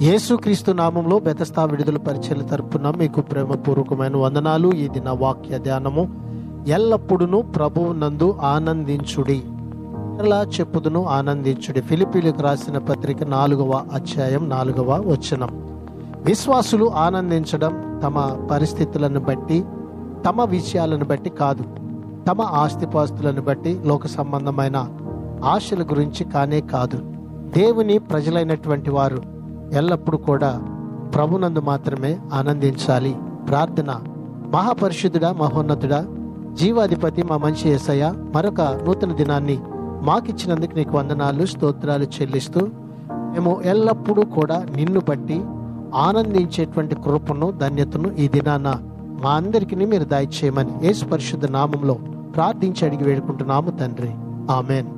యేసుక్రీస్తు నామంలో బెతస్తా విడుదల పరిచర్య తరపున మీకు ప్రేమపూర్వకమైన వందనాలు. ఈ దిన వాక్య ధ్యానము, ఎల్లప్పుడూ ప్రభువు నందు ఆనందించుడి, ఎలా చెప్పుదును ఆనందించుడి. ఫిలిప్పీలకు రాసిన పత్రిక 4వ అధ్యాయం 4వ వచనం. విశ్వాసులు ఆనందించడం తమ పరిస్థితులను బట్టి, తమ విషయాలను బట్టి కాదు, తమ ఆస్తిపాస్తులను బట్టి, లోక సంబంధమైన ఆశల గురించి కానే కాదు. దేవుని ప్రజలైనటువంటి వారు ఎల్లప్పుడూ కూడా ప్రభునందు మాత్రమే ఆనందించాలి. ప్రార్థన. మహాపరిశుద్ధుడా, మహోన్నతుడా, జీవాధిపతి, మా మంచి యేసయ్య, మరొక నూతన దినాన్ని మాకిచ్చినందుకు నీకు వందనాలు, స్తోత్రాలు చెల్లిస్తూ మేము ఎల్లప్పుడూ కూడా నిన్ను బట్టి ఆనందించేటువంటి కృపను, ధన్యతను ఈ దినాన మా అందరికీ మీరు దయచేయమని యేసు పరిశుద్ధ నామంలో ప్రార్థించి అడిగి వేడుకుంటున్నాము తండ్రి. ఆమెన్.